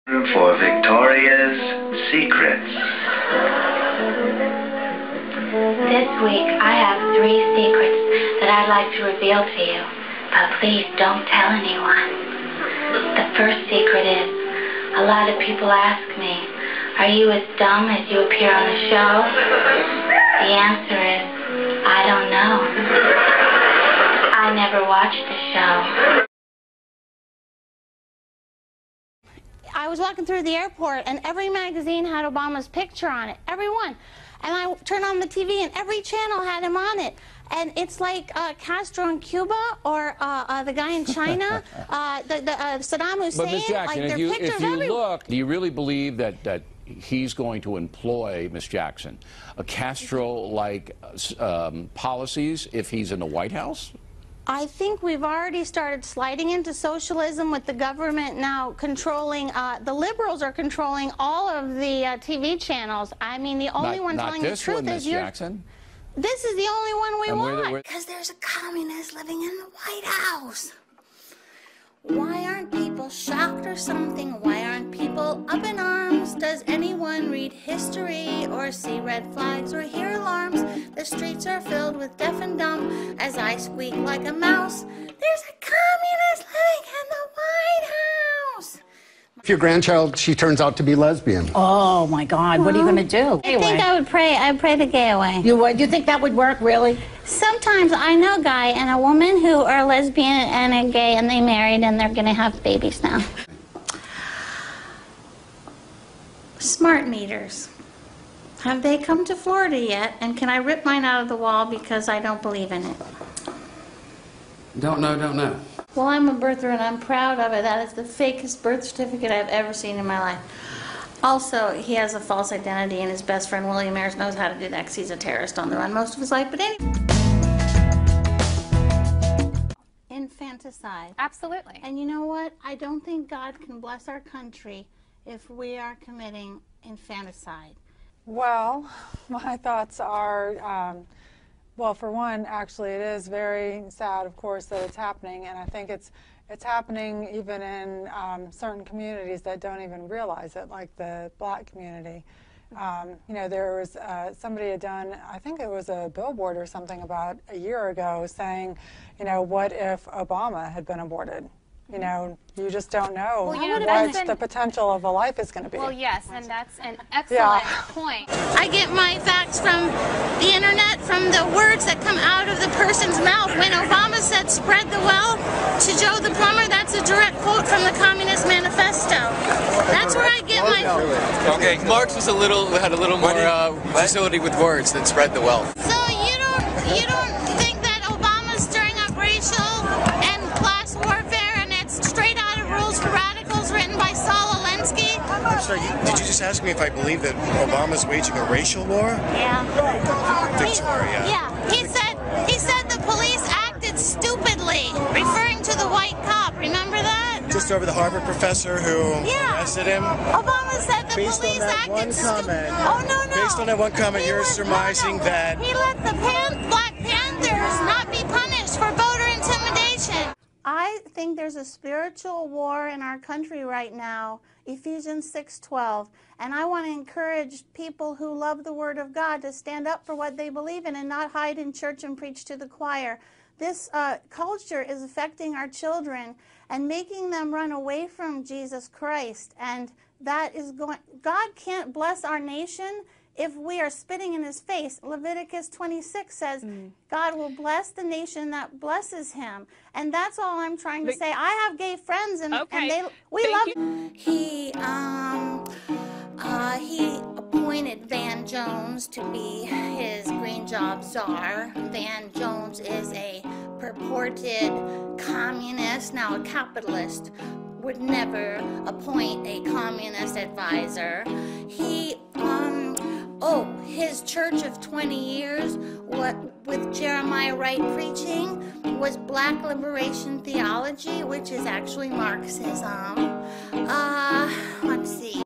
For Victoria's Secrets. This week I have 3 secrets that I'd like to reveal to you, but please don't tell anyone. The first secret is, a lot of people ask me, are you as dumb as you appear on the show? The answer is, I don't know. I never watched the show. I was walking through the airport and every magazine had Obama's picture on it, every one. And I turned on the TV and every channel had him on it. And it's like Castro in Cuba or the guy in China, Saddam Hussein. But Ms. Jackson, like, if you look, do you really believe that he's going to employ, Ms. Jackson, a Castro-like policies if he's in the White House? I think we've already started sliding into socialism with the government now controlling, the liberals are controlling all of the TV channels. I mean, the only one telling the truth is you. Jackson? This is the only one we want. Because there's a communist living in the White House. Why aren't people shocked or something? Why aren't people up in arms? Does anyone read history or see red flags or hear alarms? The streets are filled with deaf and dumb as I squeak like a mouse. There's a communist living in the White House. If your grandchild, she turns out to be lesbian. Oh my God, what are you going to do? I think I'd pray the gay away. You would? You think that would work, really? Sometimes I know a guy and a woman who are lesbian and a gay and they married and they're going to have babies now. Smart meters. Have they come to Florida yet? And can I rip mine out of the wall because I don't believe in it? Don't know. Well, I'm a birther and I'm proud of it. That is the fakest birth certificate I've ever seen in my life. Also, he has a false identity and his best friend William Ayers knows how to do that because he's a terrorist on the run most of his life. But anyway. Infanticide. Absolutely. And you know what? I don't think God can bless our country if we are committing infanticide. Well, my thoughts are, well, for one, actually, it is very sad, of course, that it's happening, and I think it's happening even in certain communities that don't even realize it, like the black community. You know, there was somebody had done, I think it was a billboard or something about a year ago saying, you know, what if Obama had been aborted? You know, you just don't know what the potential of a life is going to be. Well, yes, and that's an excellent point. I get my facts from the internet, from the words that come out of the person's mouth. When Obama said, "Spread the wealth" to Joe the plumber, that's a direct quote from the Communist Manifesto. That's where I get my... Okay, Marx was had a little more facility with words than spread the wealth. So you don't think that Obama's stirring up racial and class warfare, and it's straight out of Rules for Radicals written by Saul Alinsky? I'm sorry, did you just ask me if I believe that Obama's waging a racial war? Yeah. Victoria. He said the police acted stupidly, referring to the white cop. Remember that? Just over the Harvard professor who arrested him. Obama said the police acted stupidly. Oh, no. Based on that one comment, you're surmising that... He let the Black Panthers not be punished for voter intimidation. I think there's a spiritual war in our country right now, Ephesians 6:12, and I want to encourage people who love the Word of God to stand up for what they believe in and not hide in church and preach to the choir. This culture is affecting our children and making them run away from Jesus Christ, and that is God can't bless our nation if we are spitting in his face. Leviticus 26 says God will bless the nation that blesses him. And that's all I'm trying to say. I have gay friends and, we love you. He appointed Van Jones to be his green job czar. Van Jones is a purported communist, now a capitalist. Would never appoint a communist advisor. He his church of 20 years, with Jeremiah Wright preaching, was black liberation theology, which is actually Marxism. Let's see.